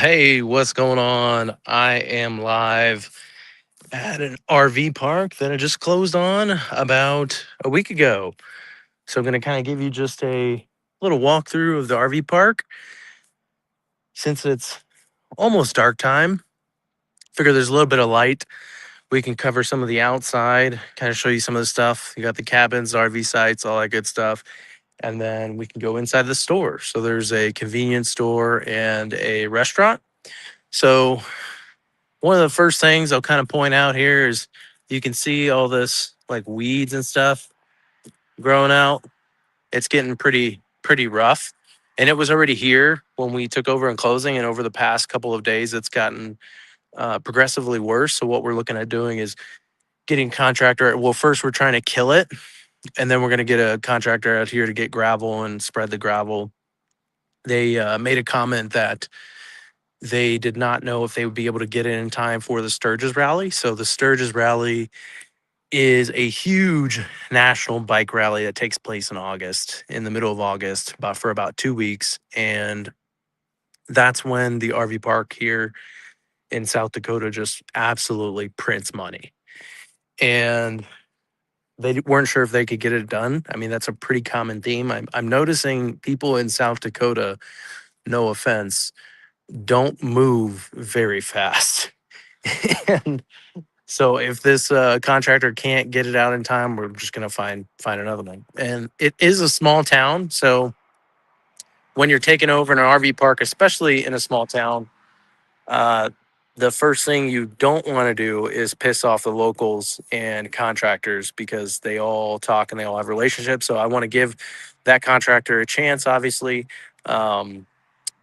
Hey, what's going on? I am live at an RV park that I just closed on about a week ago. So I'm going to kind of give you just a little walkthrough of the RV park since it's almost dark time. Figure there's a little bit of light. We can cover some of the outside, kind of show you some of the stuff. You got the cabins, RV sites, all that good stuff. And then we can go inside the store. So there's a convenience store and a restaurant. So one of the first things I'll kind of point out here is you can see all this like weeds and stuff growing out. It's getting pretty rough. And it was already here when we took over in closing, and over the past couple of days, it's gotten progressively worse. So what we're looking at doing is getting contractor. Well, first we're trying to kill it, and then we're going to get a contractor out here to get gravel and spread the gravel. They made a comment that they did not know if they would be able to get it in time for the Sturgis rally. So the Sturgis rally is a huge national bike rally that takes place in August, in the middle of August, for about 2 weeks. And that's when the RV park here in South Dakota just absolutely prints money. And they weren't sure if they could get it done. I mean, that's a pretty common theme. I'm noticing people in South Dakota, no offense, don't move very fast. And so if this contractor can't get it out in time, we're just gonna find another one. And it is a small town, so when you're taking over an RV park, especially in a small town, uh, the first thing you don't want to do is piss off the locals and contractors because they all talk and they all have relationships. So I want to give that contractor a chance, obviously. But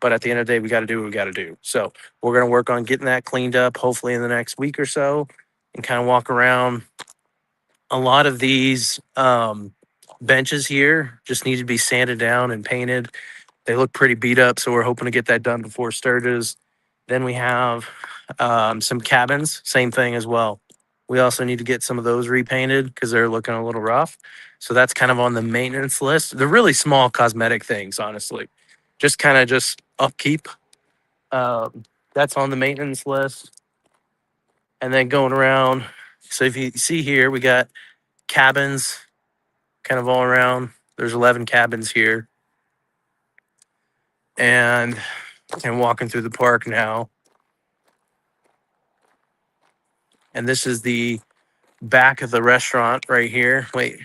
at the end of the day, we got to do what we got to do. So we're going to work on getting that cleaned up, hopefully in the next week or so, and kind of walk around. A lot of these benches here just need to be sanded down and painted. They look pretty beat up, so we're hoping to get that done before Sturgis. Then we have some cabins, same thing as well. We also need to get some of those repainted because they're looking a little rough. So that's kind of on the maintenance list. They're really small cosmetic things, honestly. Just kind of just upkeep. That's on the maintenance list. And then going around. So if you see here, we got cabins kind of all around. There's 11 cabins here. And walking through the park now. And this is the back of the restaurant right here. Wait,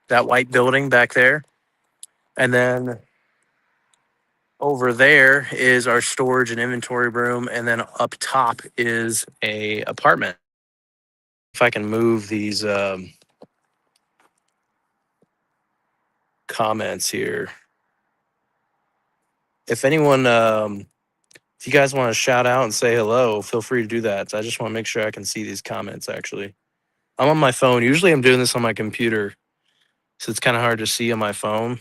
that white building back there. And then over there is our storage and inventory room. And then up top is a apartment. If I can move these comments here. If anyone, if you guys want to shout out and say hello, feel free to do that. I just want to make sure I can see these comments actually. I'm on my phone. Usually I'm doing this on my computer. So it's kind of hard to see on my phone.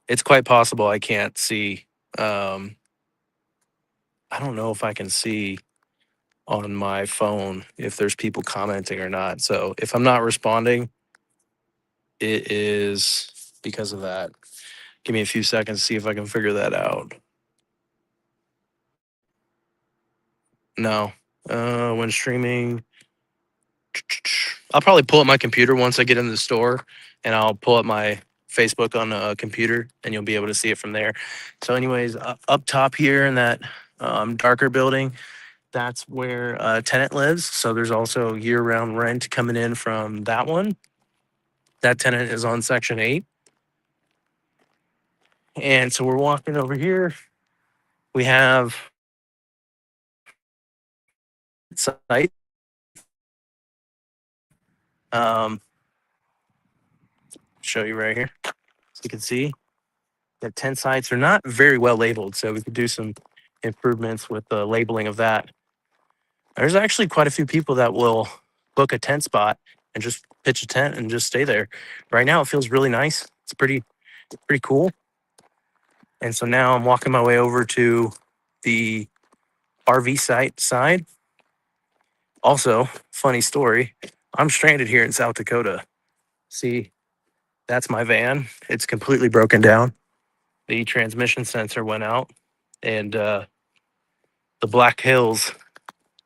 It's quite possible I can't see. I don't know if I can see on my phone if there's people commenting or not. So if I'm not responding, it is because of that. Give me a few seconds to see if I can figure that out. No. When streaming, I'll probably pull up my computer once I get in the store, and I'll pull up my Facebook on a computer, and you'll be able to see it from there. So, anyways, up top here in that darker building, that's where a tenant lives. So there's also year-round rent coming in from that one. That tenant is on Section 8. And so we're walking over here. We have site. Show you right here. So you can see that 10 sites are not very well labeled. So we could do some improvements with the labeling of that. There's actually quite a few people that will book a tent spot and just pitch a tent and just stay there. Right now, it feels really nice. It's pretty cool. And so now I'm walking my way over to the RV site side. Also, funny story, I'm stranded here in South Dakota. See, that's my van. It's completely broken down. The transmission sensor went out. and the Black Hills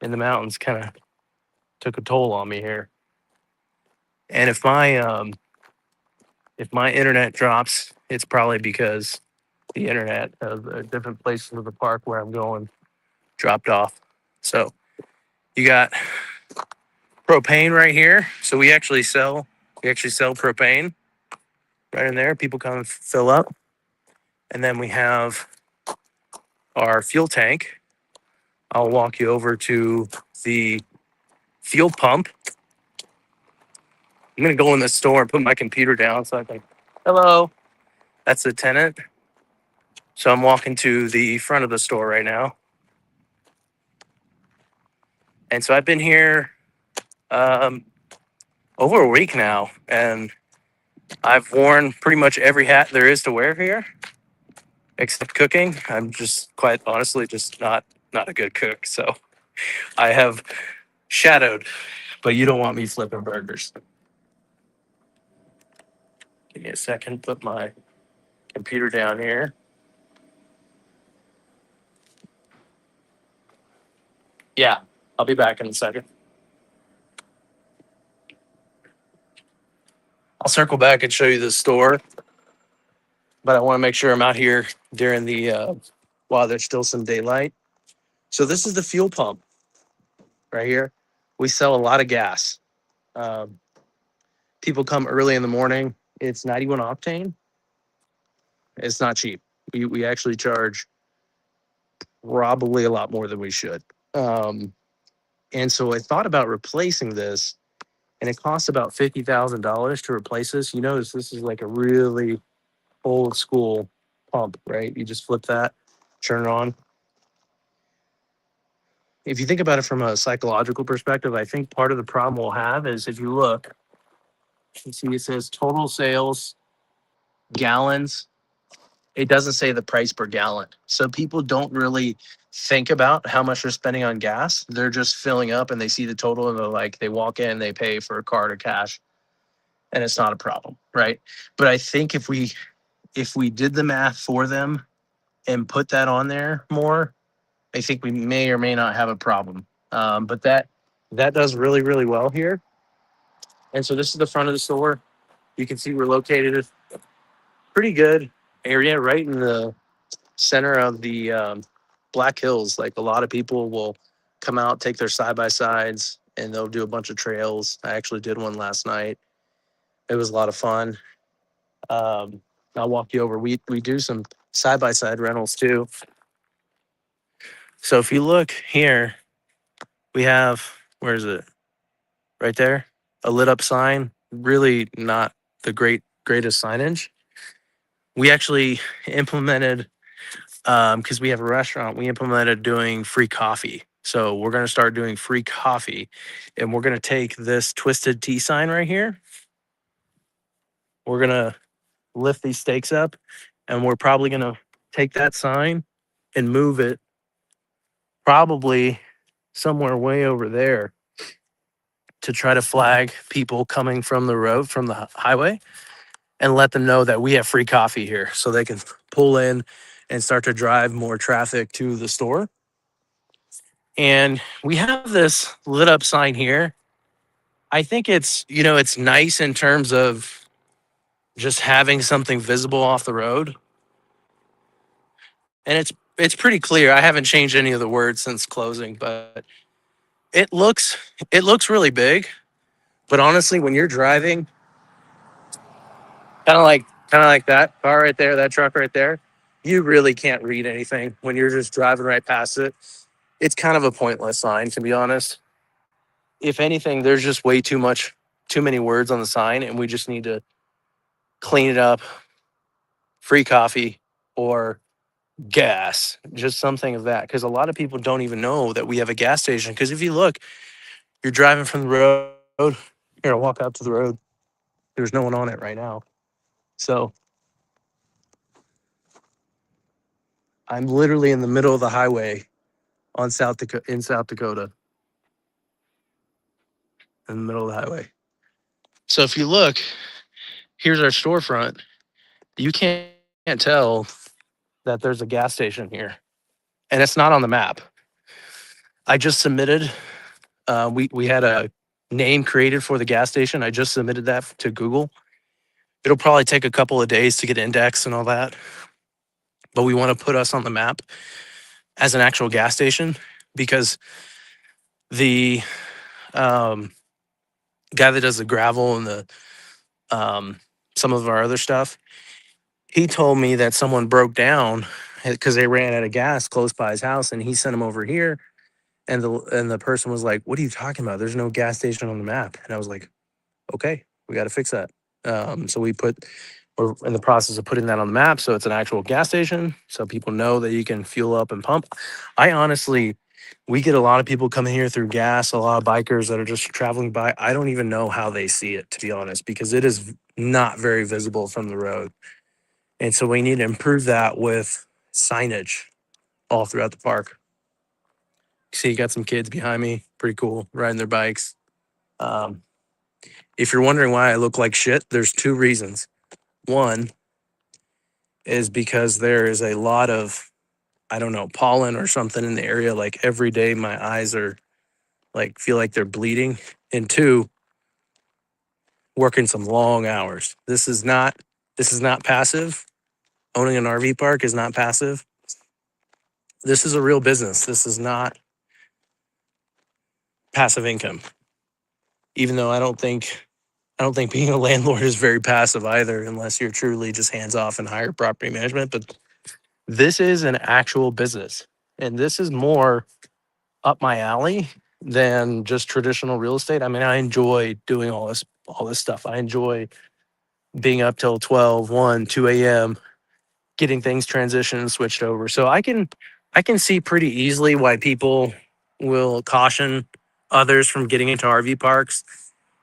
in the mountains kind of took a toll on me here. And if my internet drops, it's probably because the internet of the different places of the park where I'm going dropped off. So you got propane right here. So we actually sell propane right in there. People come and fill up. And then we have our fuel tank. I'll walk you over to the fuel pump. I'm gonna go in the store and put my computer down so I can. Hello. That's the tenant. So I'm walking to the front of the store right now. And so I've been here over a week now, and I've worn pretty much every hat there is to wear here, except cooking. I'm just quite honestly just not a good cook. So I have shadowed, but you don't want me flipping burgers. Give me a second, put my computer down here. Yeah, I'll be back in a second. I'll circle back and show you the store, but I want to make sure I'm out here during the while there's still some daylight. So this is the fuel pump right here. We sell a lot of gas. Um, People come early in the morning. It's 91 octane. It's not cheap. We actually charge probably a lot more than we should. And so I thought about replacing this, and it costs about $50,000 to replace this. You notice this is like a really old school pump, right? You just flip that, turn it on. If you think about it from a psychological perspective, I think part of the problem we'll have is if you look, you see it says total sales gallons. It doesn't say the price per gallon. So people don't really think about how much they're spending on gas. They're just filling up and they see the total and they're like, they walk in, they pay for a card or cash, and it's not a problem, right? But I think if we did the math for them and put that on there more, I think we may or may not have a problem. But that does really, really well here. And so this is the front of the store. You can see we're located at a pretty good area right in the center of the Black Hills. Like a lot of people will come out, take their side-by-sides, and they'll do a bunch of trails. I actually did one last night. It was a lot of fun. I'll walk you over. We do some side-by-side rentals too. So if you look here, we have, where is it? Right there, a lit up sign. Really not the greatest signage. We actually implemented, because we have a restaurant, we implemented doing free coffee. So we're going to start doing free coffee, and we're going to take this Twisted Tea sign right here. We're going to lift these stakes up, and we're probably going to take that sign and move it probably somewhere way over there to try to flag people coming from the road, from the highway, and let them know that we have free coffee here so they can pull in and start to drive more traffic to the store. And we have this lit up sign here. I think it's, it's nice in terms of just having something visible off the road. And it's pretty clear. I haven't changed any of the words since closing, but it looks really big. But honestly, when you're driving, kind of like that car right there, that truck right there, you really can't read anything when you're just driving right past it. It's kind of a pointless sign, to be honest. If anything, there's just too many words on the sign, and we just need to clean it up. Free coffee or gas, just something of that. Because a lot of people don't even know that we have a gas station. Because if you look, you're driving from the road. Here, I'll walk out to the road. There's no one on it right now. So I'm literally in the middle of the highway in South Dakota. In the middle of the highway. So if you look, here's our storefront. You can't tell that there's a gas station here. and it's not on the map. I just submitted. We had a name created for the gas station. I just submitted that to Google. It'll probably take a couple of days to get indexed and all that, but we want to put us on the map as an actual gas station because the um, guy that does the gravel and the some of our other stuff, he told me that someone broke down because they ran out of gas close by his house, and he sent him over here. And the person was like, "What are you talking about? There's no gas station on the map." And I was like, "Okay, we got to fix that." So we're in the process of putting that on the map, so it's an actual gas station, so people know that you can fuel up and pump. I honestly, we get a lot of people coming here through gas, a lot of bikers that are just traveling by. I don't even know how they see it, to be honest, because it is not very visible from the road. And so we need to improve that with signage all throughout the park. See, you got some kids behind me, pretty cool, riding their bikes. Um, if you're wondering why I look like shit, there's two reasons. One is because there is a lot of, I don't know, pollen or something in the area. Like every day, my eyes are like, feel like they're bleeding. And two, working some long hours. This is not passive. Owning an RV park is not passive. This is a real business. This is not passive income. Even though I don't think being a landlord is very passive either, unless you're truly just hands off and hire property management. But this is an actual business, and this is more up my alley than just traditional real estate. I mean, I enjoy doing all this stuff. I enjoy being up till 12, 1, 2 a.m., getting things transitioned and switched over. So I can see pretty easily why people will caution others from getting into RV parks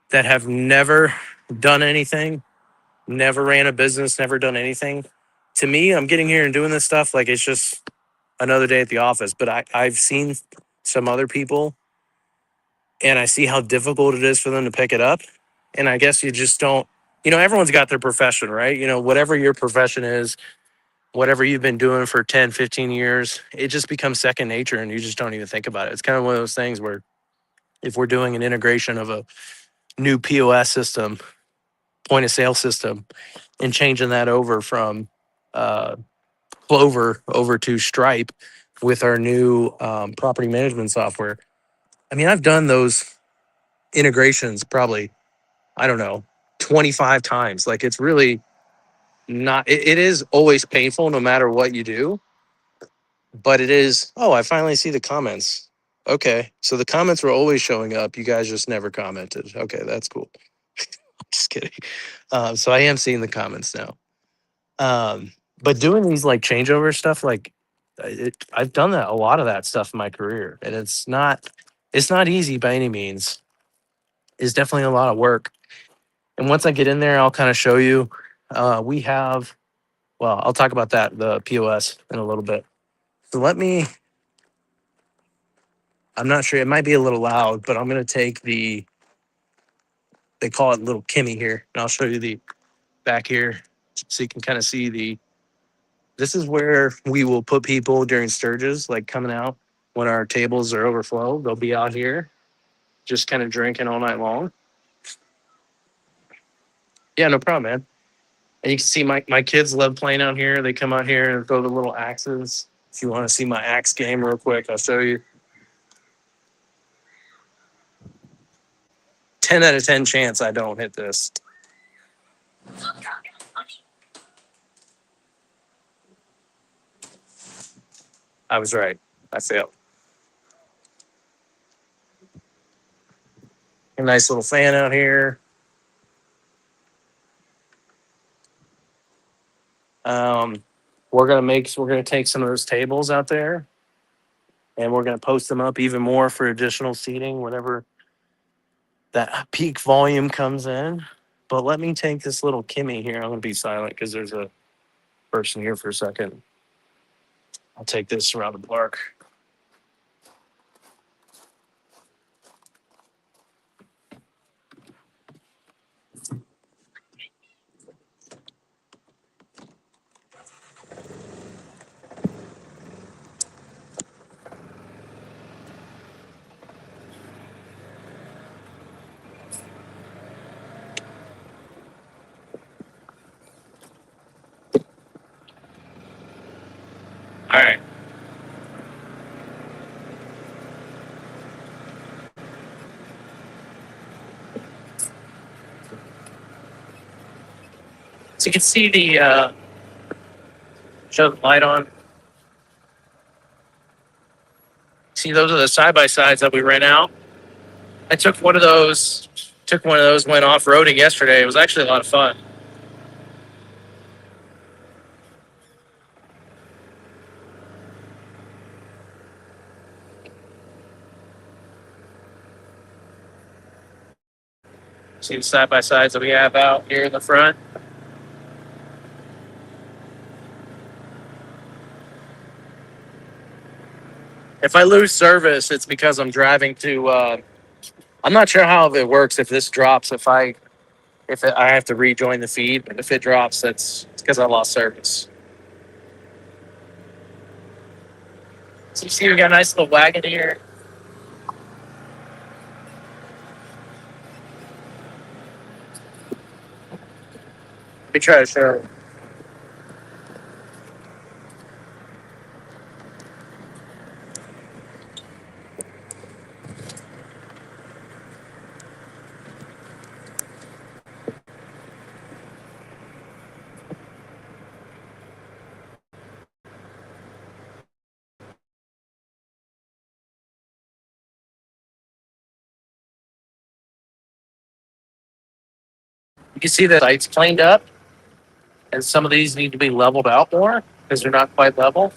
that have never done anything, never ran a business, never done anything. To me, I'm getting here and doing this stuff like it's just another day at the office. But I've seen some other people, and I see how difficult it is for them to pick it up. And I guess you just don't, everyone's got their profession, right? Whatever your profession is, whatever you've been doing for 10, 15 years, it just becomes second nature and you just don't even think about it. It's kind of one of those things where if we're doing an integration of a new POS system, point of sale system, and changing that over from uh, Clover over to Stripe with our new property management software. I mean, I've done those integrations probably, I don't know, 25 times. Like it's really not, it is always painful no matter what you do, but it is, oh, I finally see the comments. Okay. So the comments were always showing up. You guys just never commented. Okay. That's cool. Just kidding. So I am seeing the comments now. But doing these like changeover stuff, like I've done that a lot of that stuff in my career, and it's not easy by any means. It's definitely a lot of work. And once I get in there, I'll kind of show you. We have, well, I'll talk about that the POS in a little bit. So I'm not sure. It might be a little loud, but I'm gonna take they call it little Kimmy here, and I'll show you the back here so you can kind of see this is where we will put people during sturges, like coming out when our tables are overflow. They'll be out here just kind of drinking all night long. Yeah, no problem, man. And you can see my kids love playing out here. They come out here and throw the little axes. If you want to see my axe game real quick, I'll show you. 10 out of 10 chance I don't hit this. I was right. I failed. A nice little fan out here. Um, we're gonna take some of those tables out there, and we're gonna post them up even more for additional seating whenever that peak volume comes in. But let me take this little Kimmy here. I'm gonna be silent because there's a person here for a second. I'll take this around the park. All right. So you can see the show the light on. See, those are the side by sides that we ran out. I took one of those. Went off roading yesterday. It was actually a lot of fun. See the side by sides that we have out here in the front. If I lose service, it's because I'm driving to. I'm not sure how it works if this drops. I have to rejoin the feed. But if it drops, it's because I lost service. So you see, we got a nice little wagon here. Let me try to show. You can see the sites planed up, and some of these need to be leveled out more because they're not quite level.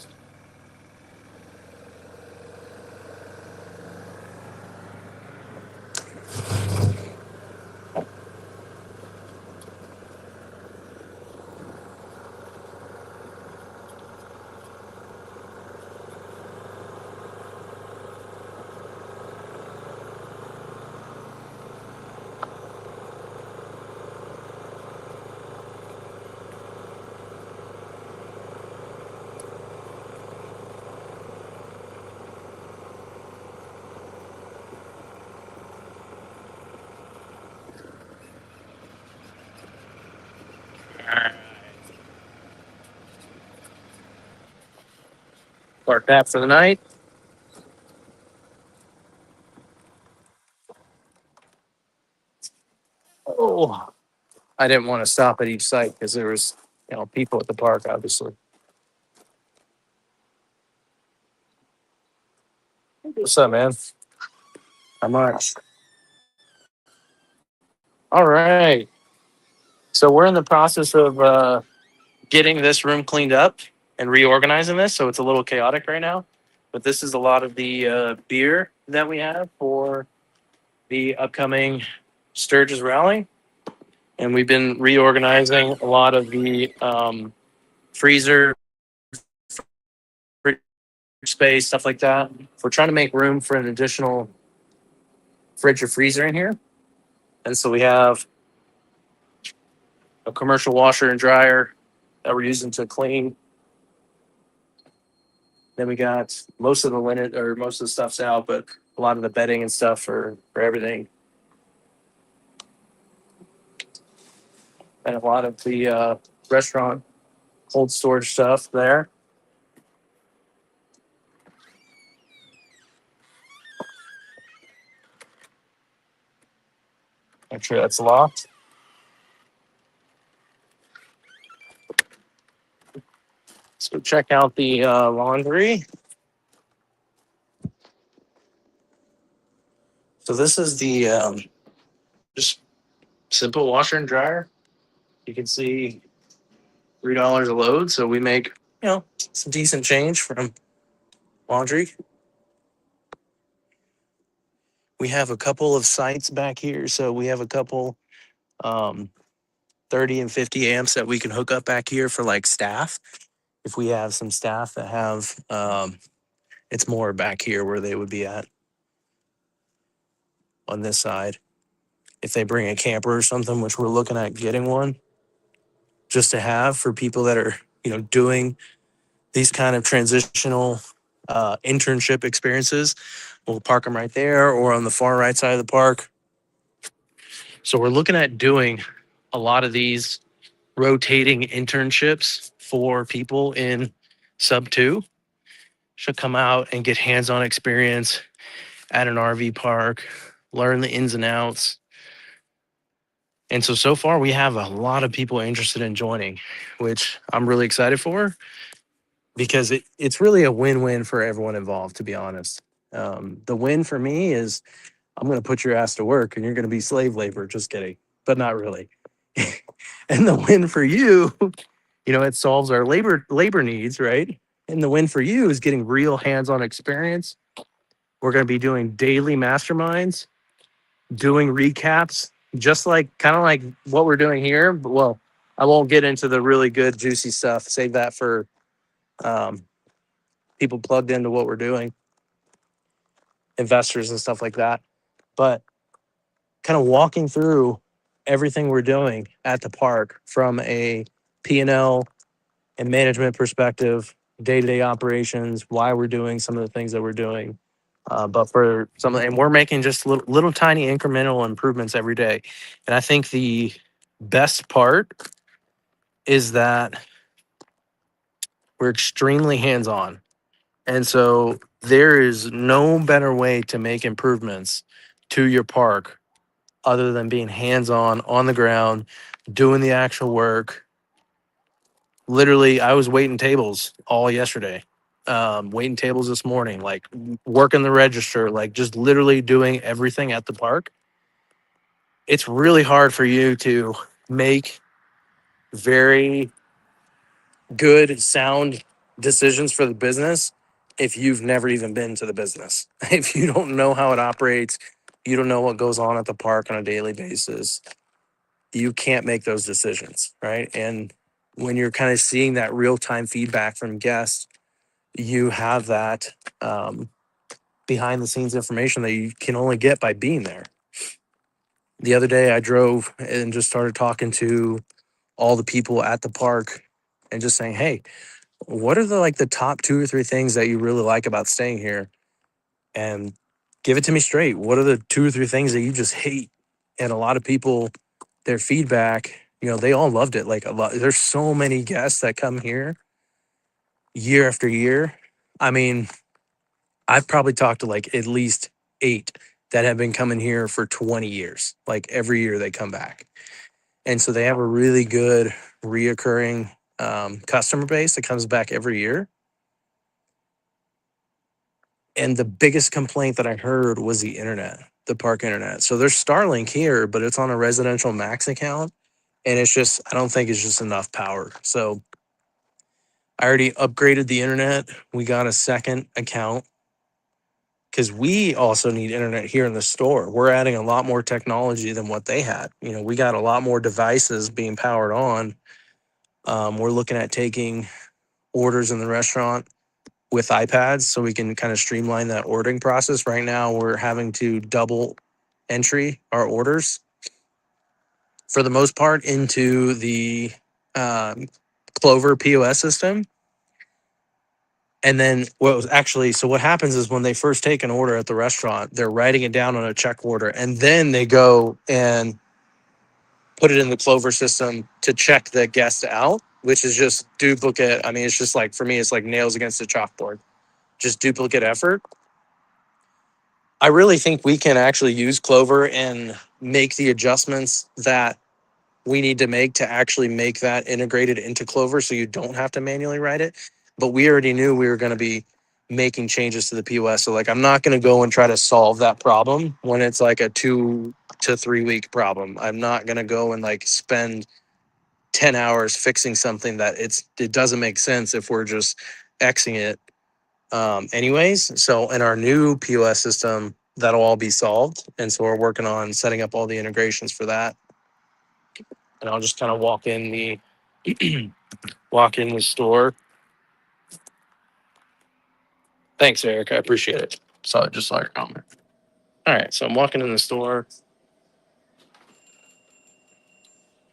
Park that for the night. Oh, I didn't want to stop at each site because there was, people at the park, obviously. What's up, man? How much? All right. So we're in the process of getting this room cleaned up and reorganizing this. So it's a little chaotic right now. But this is a lot of the beer that we have for the upcoming Sturgis Rally. And we've been reorganizing a lot of the freezer, fridge space, stuff like that. We're trying to make room for an additional fridge or freezer in here. And so we have a commercial washer and dryer that we're using to clean. Then we got most of the linen, or most of the stuff's out, but a lot of the bedding and stuff for everything. And a lot of the restaurant cold storage stuff there. Make sure that's locked. Let's go check out the laundry. So this is the just simple washer and dryer. You can see $3 a load. So we make, some decent change from laundry. We have a couple of sites back here. So we have a couple 30 and 50 amps that we can hook up back here for like staff. If we have some staff that have, it's more back here where they would be at on this side. If they bring a camper or something, which we're looking at getting one, just to have for people that are, doing these kind of transitional internship experiences. We'll park them right there or on the far right side of the park. So we're looking at doing a lot of these rotating internships for people in sub 2. should come out and get hands-on experience at an RV park, learn the ins and outs. And so far we have a lot of people interested in joining, which I'm really excited for because it's really a win-win for everyone involved, to be honest. The win for me is I'm going to put your ass to work and you're going to be slave labor. Just kidding, but not really. And the win for you, it solves our labor needs, right? And the win for you is getting real hands-on experience. We're going to be doing daily masterminds, doing recaps, just like kind of like what we're doing here. But well, I won't get into the really good juicy stuff. Save that for um, people plugged into what we're doing, investors and stuff like that. But kind of walking through everything we're doing at the park from a P&L and management perspective, day-to-day operations, why we're doing some of the things that we're doing. But for some, and we're making just little tiny incremental improvements every day. And I think the best part is that we're extremely hands-on. And so there is no better way to make improvements to your park other than being hands-on on the ground, doing the actual work. Literally, I was waiting tables all yesterday, waiting tables this morning, like working the register, like just literally doing everything at the park. It's really hard for you to make very good, sound decisions for the business if you've never even been to the business. If you don't know how it operates, you don't know what goes on at the park on a daily basis, you can't make those decisions, right? And when you're kind of seeing that real-time feedback from guests, you have that behind the scenes information that you can only get by being there. The other day I drove and just started talking to all the people at the park and just saying, hey, what are the top 2 or 3 things that you really like about staying here? And give it to me straight. What are the 2 or 3 things that you just hate? And a lot of people, their feedback, they all loved it. Like a lot, there's so many guests that come here year after year. I mean, I've probably talked to like at least 8 that have been coming here for 20 years. Like every year they come back. And so they have a really good reoccurring customer base that comes back every year. And the biggest complaint that I heard was the internet, the park internet. So there's Starlink here, but it's on a residential max account. And it's just, I don't think it's just enough power. So I already upgraded the internet. We got a second account because we also need internet here in the store. We're adding a lot more technology than what they had. We got a lot more devices being powered on. We're looking at taking orders in the restaurant with iPads so we can kind of streamline that ordering process. Right now, we're having to double entry our orders for the most part into the Clover POS system. And then what happens is when they first take an order at the restaurant, they're writing it down on a check order and then they go and put it in the Clover system to check the guest out, which is just duplicate. I mean, it's just like, for me, it's like nails against the chalkboard, just duplicate effort. I really think we can actually use Clover and make the adjustments that we need to make to actually make that integrated into Clover so you don't have to manually write it. But we already knew we were going to be making changes to the POS. So I'm not going to go and try to solve that problem when it's like a 2 to 3 week problem. I'm not going to go and spend 10 hours fixing something that it doesn't make sense if we're just Xing it anyways. So in our new POS system, that'll all be solved. And so we're working on setting up all the integrations for that. And I'll just kind of walk in the store. Thanks, Eric. I appreciate it. Just saw your comment. All right. So I'm walking in the store.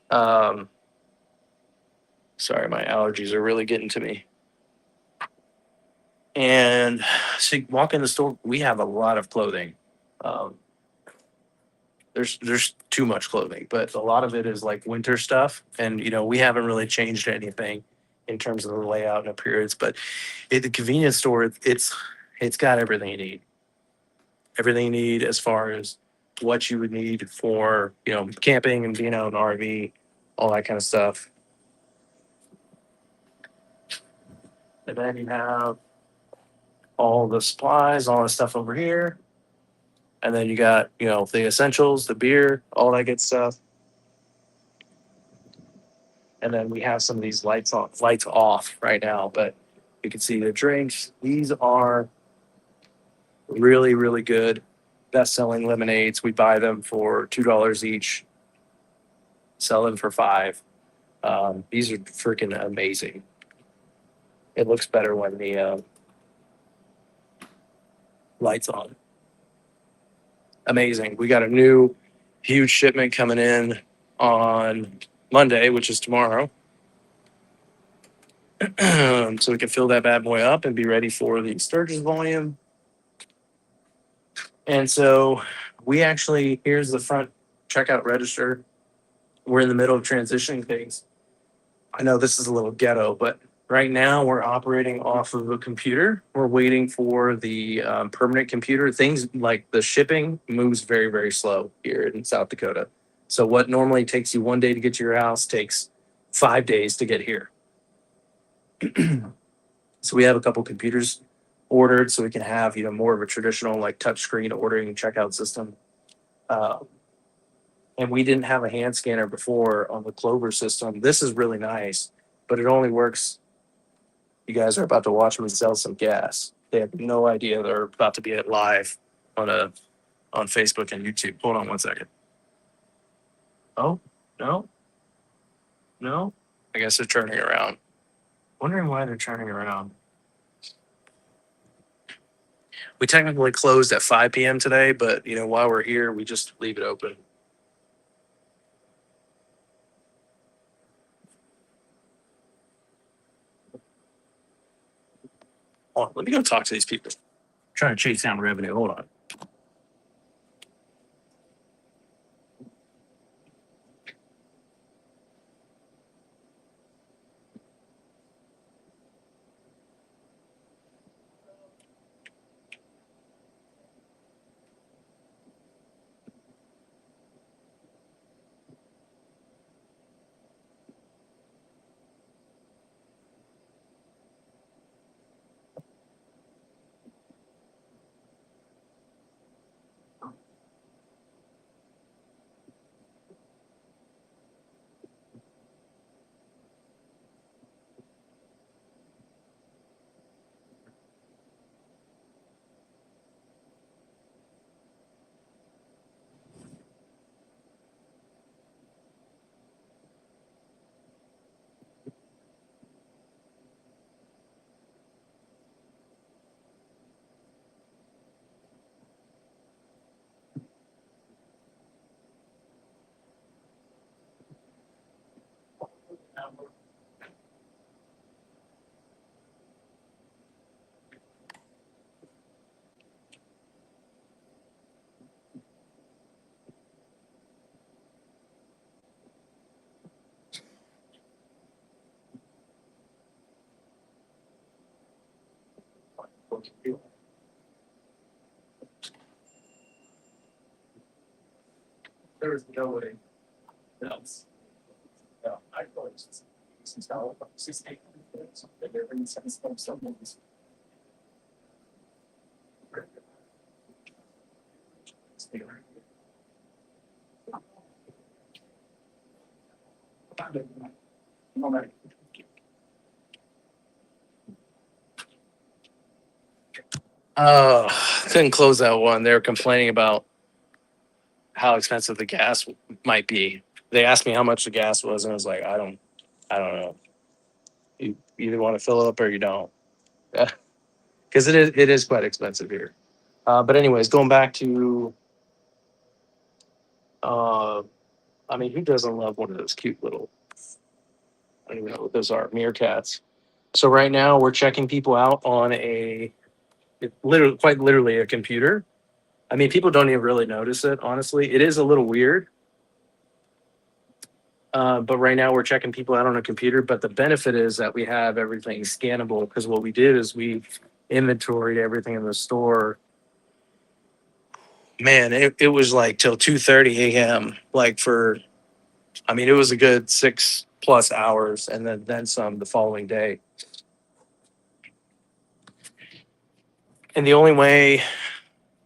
Sorry, my allergies are really getting to me. And so you walk in the store, we have a lot of clothing. There's too much clothing, but a lot of it is like winter stuff. And we haven't really changed anything in terms of the layout and appearance. But at the convenience store, it's got everything you need. Everything you need as far as what you would need for camping and being out in an RV, all that kind of stuff. And then you have all the supplies, all the stuff over here. And then you got, the essentials, the beer, all that good stuff. And then we have some of these lights off right now, but you can see the drinks. These are really, really good best selling lemonades. We buy them for $2 each, sell them for 5. These are freaking amazing. It looks better when the lights on. Amazing. We got a new huge shipment coming in on Monday, which is tomorrow. So we can fill that bad boy up and be ready for the Sturgis volume. And so here's the front checkout register. We're in the middle of transitioning things. I know this is a little ghetto, but right now we're operating off of a computer. We're waiting for the permanent computer. Things like the shipping moves very, very slow here in South Dakota. So what normally takes you 1 day to get to your house takes 5 days to get here. So we have a couple computers ordered so we can have more of a traditional like touchscreen ordering and checkout system. And we didn't have a hand scanner before on the Clover system. This is really nice, but it only works. You guys are about to watch me sell some gas. They have no idea they're about to be live on Facebook and YouTube. Hold on 1 second. Oh, no. I guess they're turning around. Wondering why they're turning around. We technically closed at 5 p.m. today, but while we're here, we just leave it open. Hold on, let me go talk to these people. I'm trying to chase down revenue. Hold on. There was no way else. No, I thought it was just since now, 16 minutes, they're in sense of someone's. Couldn't close that one. They were complaining about how expensive the gas might be. They asked me how much the gas was, and I was like, I don't know. You either want to fill it up or you don't, because it is quite expensive here. But anyways, going back to, I mean, who doesn't love one of those cute little? I don't even know what those are, meerkats. So right now we're checking people out on quite literally a computer. I mean, people don't even really notice it. Honestly, it is a little weird. But right now we're checking people out on a computer. But the benefit is that we have everything scannable because what we did is we inventoried everything in the store. Man, it was like till 2:30 a.m. Like for, I mean, it was a good 6+ hours, and then some the following day. And the only way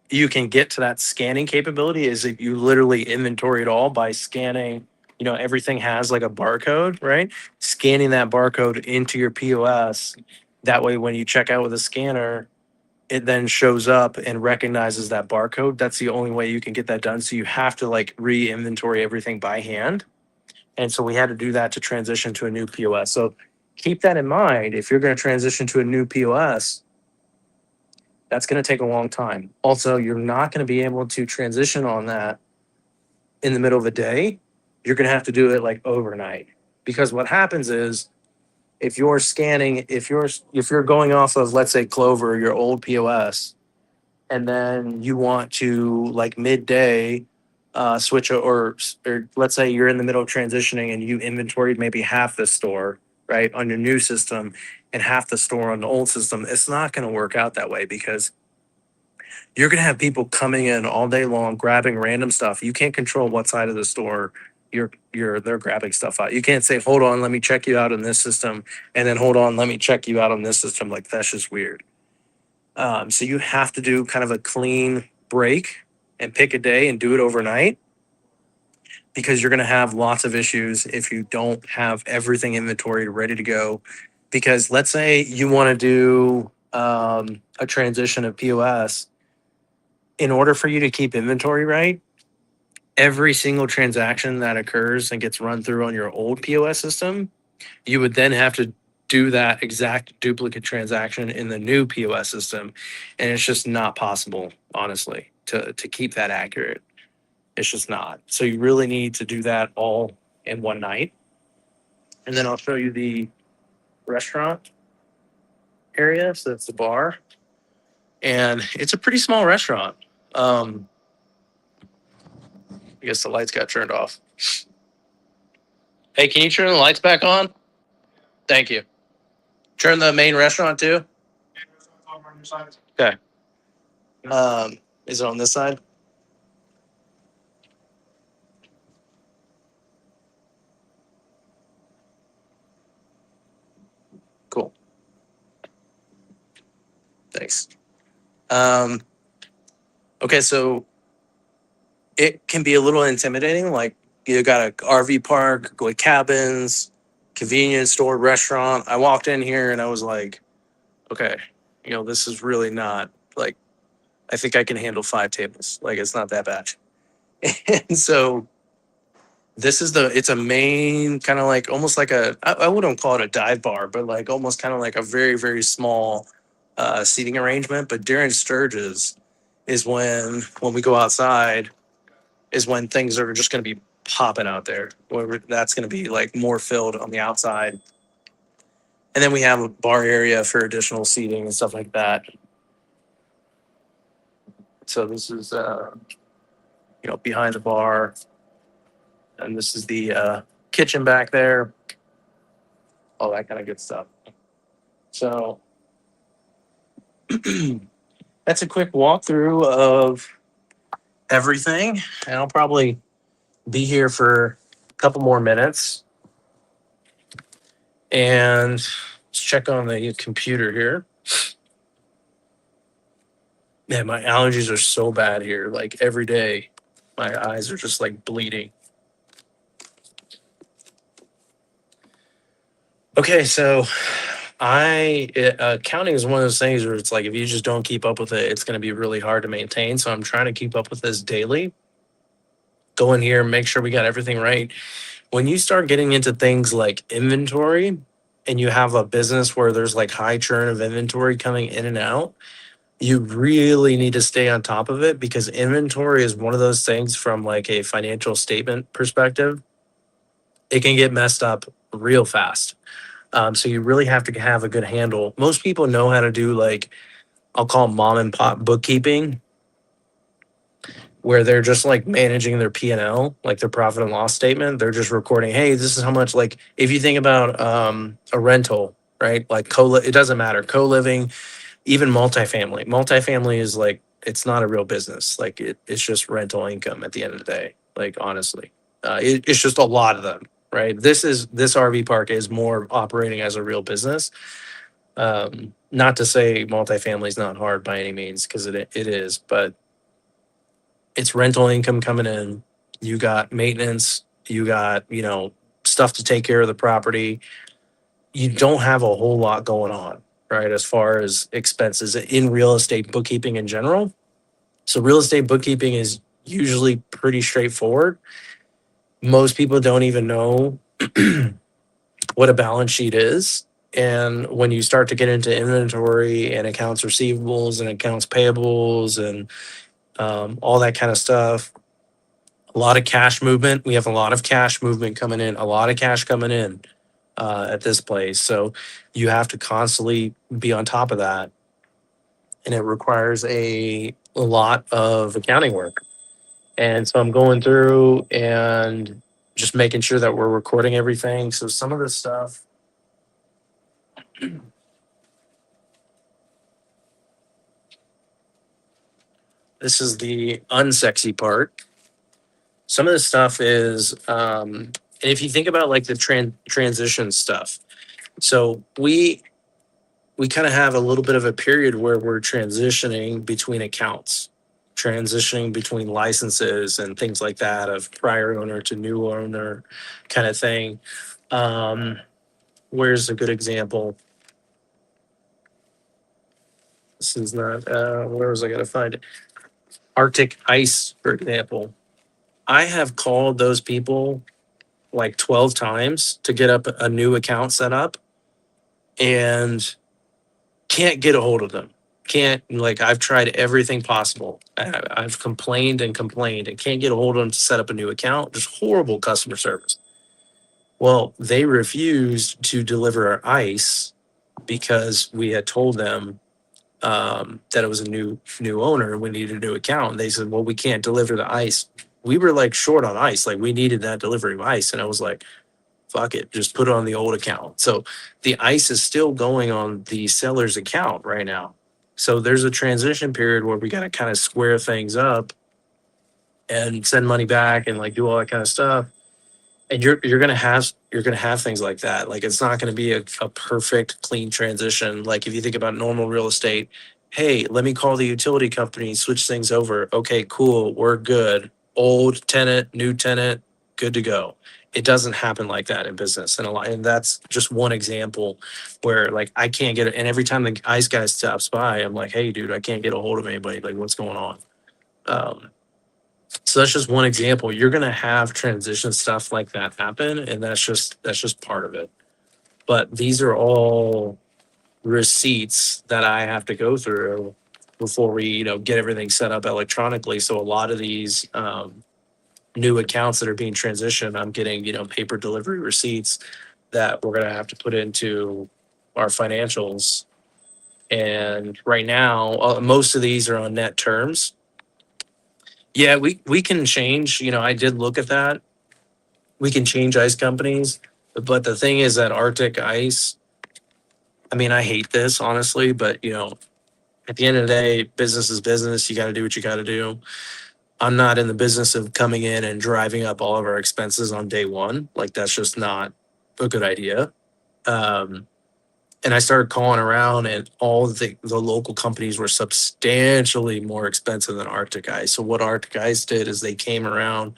you can get to that scanning capability is if you literally inventory it all by scanning. Everything has like a barcode, right? Scanning that barcode into your POS. That way, when you check out with a scanner, it then shows up and recognizes that barcode. That's the only way you can get that done. So you have to like re-inventory everything by hand. And so we had to do that to transition to a new POS. So keep that in mind. If you're going to transition to a new POS, that's going to take a long time. Also, you're not going to be able to transition on that in the middle of the day. You're going to have to do it like overnight. Because what happens is if you're scanning, if you're going off of, let's say, Clover, your old POS, and then you want to like midday switch or let's say you're in the middle of transitioning and you inventoried maybe half the store right on your new system and half the store on the old system. It's not going to work out that way because you're going to have people coming in all day long grabbing random stuff. You can't control what side of the store they're grabbing stuff out. You can't say, hold on, let me check you out in this system, and then hold on, let me check you out on this system. Like that's just weird. So you have to do kind of a clean break and pick a day and do it overnight because you're going to have lots of issues if you don't have everything inventoried ready to go. Because let's say you want to do a transition of POS. In order for you to keep inventory right, every single transaction that occurs and gets run through on your old POS system, you would then have to do that exact duplicate transaction in the new POS system. And it's just not possible, honestly, to keep that accurate. It's just not. So you really need to do that all in one night. And then I'll show you the restaurant area. So that's the bar. And it's a pretty small restaurant. I guess the lights got turned off. Hey, can you turn the lights back on? Thank you. Turn the main restaurant too. Okay. Is it on this side? Cool. Thanks. Okay, so it can be a little intimidating. Like you got an RV park with cabins, convenience store, restaurant. I walked in here and I was like, okay, this is really not like, I think I can handle 5 tables. Like it's not that bad. And so it's a main kind of like almost like I wouldn't call it a dive bar, but like almost kind of like a very, very small seating arrangement. But during Sturgis is when we go outside is when things are just going to be popping out there. Where that's going to be like more filled on the outside. And then we have a bar area for additional seating and stuff like that. So this is, behind the bar. And this is the kitchen back there. All that kind of good stuff. So that's a quick walkthrough of everything. And I'll probably be here for a couple more minutes. And let's check on the computer here. Man, my allergies are so bad here. Like every day, my eyes are just like bleeding. Okay, so counting is one of those things where it's like if you just don't keep up with it, it's going to be really hard to maintain. So I'm trying to keep up with this daily. Go in here, make sure we got everything right. When you start getting into things like inventory and you have a business where there's like high churn of inventory coming in and out, you really need to stay on top of it because inventory is one of those things from like a financial statement perspective. It can get messed up real fast. So you really have to have a good handle. Most people know how to do like, I'll call it mom and pop bookkeeping. where they're just like managing their P&L, like their profit and loss statement. They're just recording, hey, this is how much. Like if you think about a rental, right? Like it doesn't matter, co-living, even multifamily. Multifamily is like, it's not a real business. Like it's just rental income at the end of the day. Like honestly, it's just a lot of them, right? This RV park is more operating as a real business. Not to say multifamily is not hard by any means, because it is, but it's rental income coming in. You got maintenance, you got, stuff to take care of the property. You don't have a whole lot going on, right? As far as expenses in real estate bookkeeping in general. So real estate bookkeeping is usually pretty straightforward. Most people don't even know what a balance sheet is. And when you start to get into inventory and accounts receivables and accounts payables and all that kind of stuff, a lot of cash movement. We have a lot of cash movement coming in, a lot of cash coming in at this place. So you have to constantly be on top of that. And it requires a lot of accounting work. And so I'm going through and just making sure that we're recording everything. So some of the stuff, this is the unsexy part. Some of the stuff is, and if you think about like the transition stuff, so we kind of have a little bit of a period where we're transitioning between accounts, transitioning between licenses and things like that, of prior owner to new owner kind of thing. Where's a good example? This is not, where was I going to find it? Arctic Ice, for example. I have called those people like 12 times to get up a new account set up and can't get a hold of them. Can't, like, I've tried everything possible. I've complained and complained and can't get a hold of them to set up a new account. Just horrible customer service. Well, they refused to deliver our ice because we had told them that it was a new owner and we needed a new account. And they said, well, we can't deliver the ice. We were like short on ice. Like we needed that delivery of ice. And I was like, fuck it, just put it on the old account. So the ice is still going on the seller's account right now. So there's a transition period where we got to kind of square things up and send money back and like do all that kind of stuff. And you're gonna have things like that. Like it's not gonna be a perfect clean transition. Like if you think about normal real estate, hey, let me call the utility company, switch things over. Okay, cool, we're good. Old tenant, new tenant, good to go. It doesn't happen like that in business, and that's just one example where like I can't get it. And every time the ice guy stops by, I'm like, hey, dude, I can't get a hold of anybody. Like, what's going on? Um, so that's just one example. You're gonna have transition stuff like that happen, and that's just part of it. But these are all receipts that I have to go through before we, get everything set up electronically. So a lot of these new accounts that are being transitioned, I'm getting, paper delivery receipts that we're gonna have to put into our financials. And right now, most of these are on net terms. Yeah, we can change. I did look at that. We can change ice companies, but the thing is that Arctic Ice. I mean, I hate this honestly, but at the end of the day, business is business. You got to do what you got to do. I'm not in the business of coming in and driving up all of our expenses on day one. Like that's just not a good idea. Um, and I started calling around, and all the local companies were substantially more expensive than Arctic Ice. So what Arctic Ice did is they came around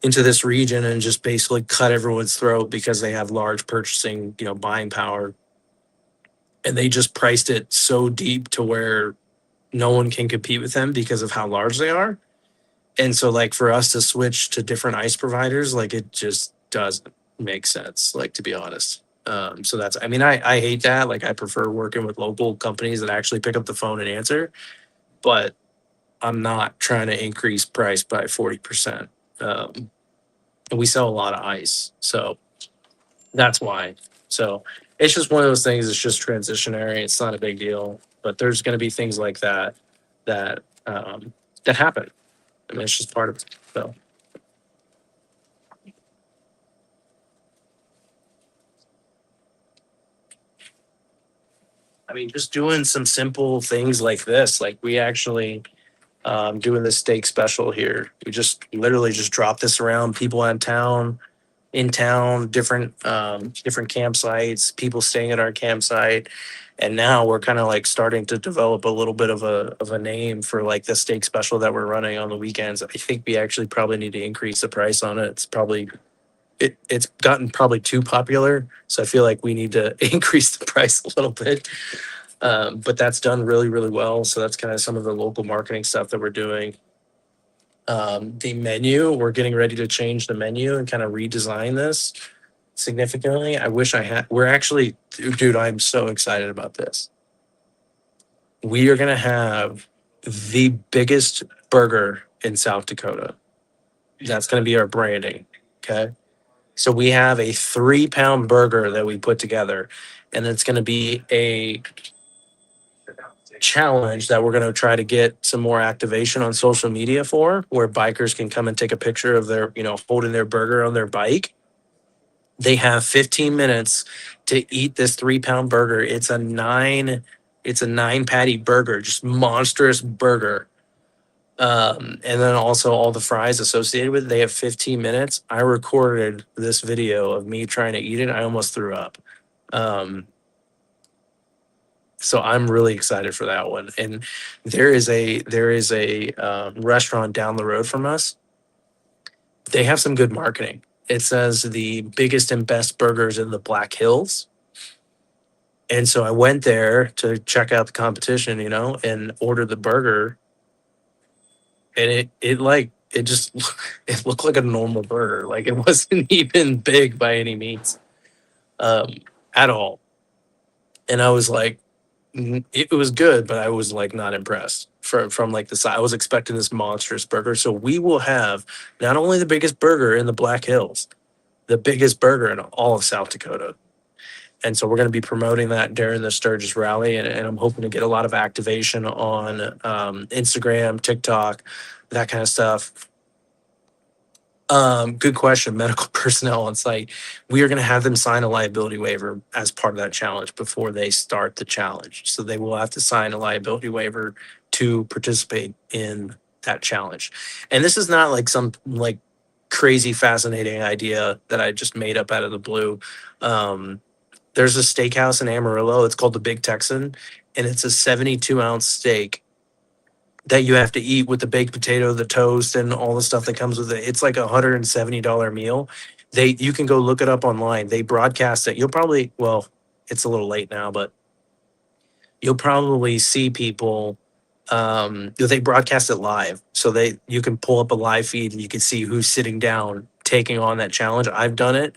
into this region and just basically cut everyone's throat because they have large purchasing, buying power. And they just priced it so deep to where no one can compete with them because of how large they are. And so like for us to switch to different ice providers, like it just doesn't make sense, like to be honest. So that's, I mean, I hate that. Like I prefer working with local companies that actually pick up the phone and answer, but I'm not trying to increase price by 40%. And we sell a lot of ice. So that's why. So it's just one of those things. It's just transitionary. It's not a big deal, but there's going to be things like that that happen. I mean, it's just part of it. So, I mean, just doing some simple things like this, like we actually doing this steak special here. We just literally just drop this around people in town, different campsites, people staying at our campsite. And now we're kind of like starting to develop a little bit of a name for like the steak special that we're running on the weekends. I think we actually probably need to increase the price on it. It's gotten probably too popular. So I feel like we need to increase the price a little bit. But that's done really, really well. So that's kind of some of the local marketing stuff that we're doing. The menu, we're getting ready to change the menu and kind of redesign this significantly. I wish I had, we're actually, dude, I'm so excited about this. We are going to have the biggest burger in South Dakota. That's going to be our branding. Okay. So we have a 3 pound burger that we put together, and it's going to be a challenge that we're going to try to get some more activation on social media for, where bikers can come and take a picture of their, holding their burger on their bike. They have 15 minutes to eat this 3 pound burger. It's a 9 patty burger, just monstrous burger. And then also all the fries associated with it. They have 15 minutes. I recorded this video of me trying to eat it. I almost threw up. So I'm really excited for that one. And there is a restaurant down the road from us. They have some good marketing. It says the biggest and best burgers in the Black Hills. And so I went there to check out the competition, and order the burger. And it just it looked like a normal burger. Like it wasn't even big by any means, um, at all. And I was like, it was good, but I was like not impressed from like the side. I was expecting this monstrous burger. So we will have not only the biggest burger in the Black Hills, the biggest burger in all of South Dakota. And so we're going to be promoting that during the Sturgis rally, and I'm hoping to get a lot of activation on Instagram, TikTok, that kind of stuff. Good question. Medical personnel on site. We are going to have them sign a liability waiver as part of that challenge before they start the challenge. So they will have to sign a liability waiver to participate in that challenge. And this is not like some like crazy fascinating idea that I just made up out of the blue. There's a steakhouse in Amarillo. It's called the Big Texan, and it's a 72-ounce steak that you have to eat with the baked potato, the toast, and all the stuff that comes with it. It's like $170 meal. You can go look it up online. They broadcast it. Well, it's a little late now, but you'll probably see people. They broadcast it live, so you can pull up a live feed and you can see who's sitting down taking on that challenge. I've done it.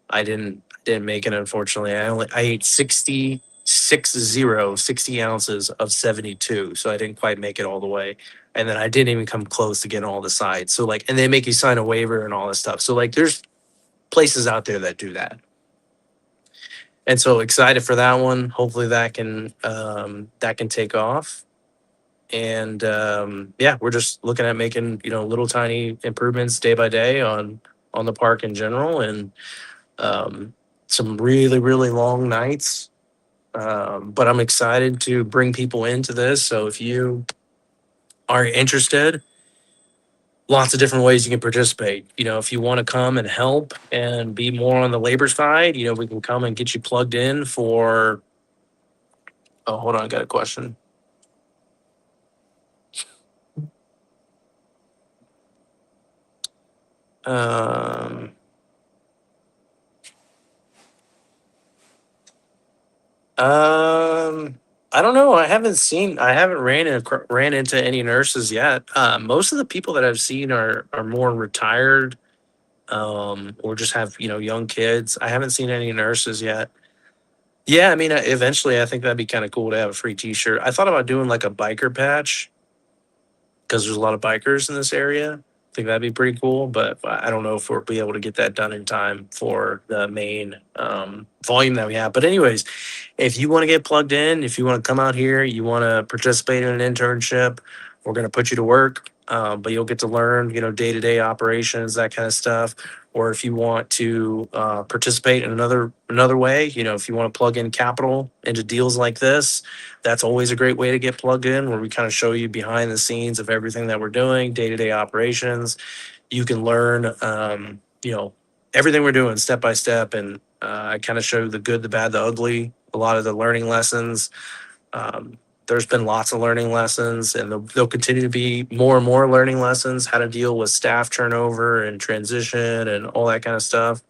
I didn't make it, unfortunately. I ate 60 ounces of 72, so I didn't quite make it all the way. And then I didn't even come close to getting all the sides. So like, and they make you sign a waiver and all this stuff. So like, there's places out there that do that. And so excited for that one. Hopefully that can take off. And yeah, we're just looking at making little tiny improvements day by day on the park in general, and some really, really long nights. But I'm excited to bring people into this. So if you are interested, lots of different ways you can participate. If you want to come and help and be more on the labor side, we can come and get you plugged in for. Oh, hold on, I got a question. Um, I don't know. I haven't ran into any nurses yet. Most of the people that I've seen are more retired, or just have, young kids. I haven't seen any nurses yet. Yeah, I mean, eventually I think that'd be kind of cool to have a free t-shirt. I thought about doing like a biker patch because there's a lot of bikers in this area. I think that'd be pretty cool, but I don't know if we'll be able to get that done in time for the main volume that we have. But anyways, if you want to get plugged in, if you want to come out here, you want to participate in an internship, we're going to put you to work. but you'll get to learn, day-to-day operations, that kind of stuff. Or if you want to participate in another way, if you want to plug in capital into deals like this, that's always a great way to get plugged in, where we kind of show you behind the scenes of everything that we're doing, day-to-day operations. You can learn, everything we're doing step by step, and I kind of show the good, the bad, the ugly, a lot of the learning lessons. um, there's been lots of learning lessons, and there'll continue to be more and more learning lessons, how to deal with staff turnover and transition and all that kind of stuff.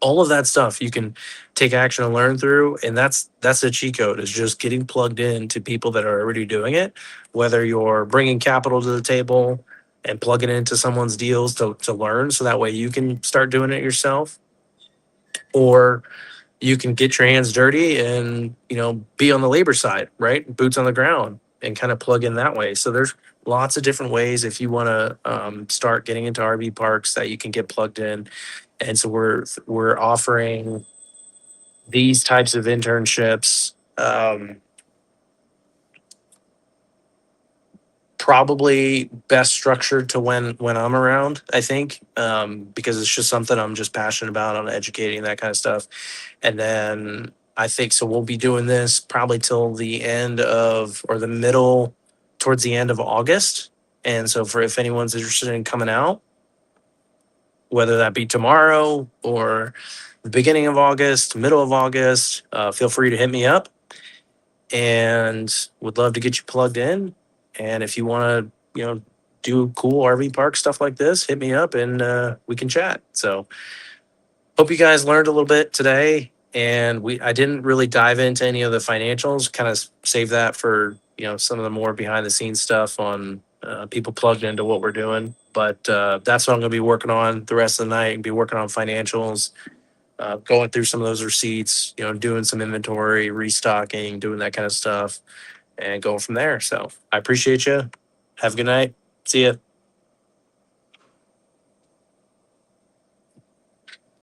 All of that stuff you can take action and learn through, and that's the cheat code, is just getting plugged in to people that are already doing it, whether you're bringing capital to the table and plugging into someone's deals to learn, so that way you can start doing it yourself, or you can get your hands dirty and be on the labor side, right, boots on the ground, and kind of plug in that way. So there's lots of different ways, if you want to start getting into RV parks, that you can get plugged in. And so we're offering these types of internships, probably best structured to when I'm around, I think, because it's just something I'm just passionate about, on educating, that kind of stuff. And then I think, so we'll be doing this probably till the end of, or the middle, towards the end of August. And so, for if anyone's interested in coming out, whether that be tomorrow or the beginning of August, middle of August, feel free to hit me up, and would love to get you plugged in. And if you want to, do cool RV park stuff like this, hit me up, and we can chat. So hope you guys learned a little bit today. And I didn't really dive into any of the financials, kind of save that for, some of the more behind the scenes stuff on people plugged into what we're doing. But that's what I'm going to be working on the rest of the night, and be working on financials, going through some of those receipts, doing some inventory, restocking, doing that kind of stuff, and going from there. So I appreciate you. Have a good night. See ya.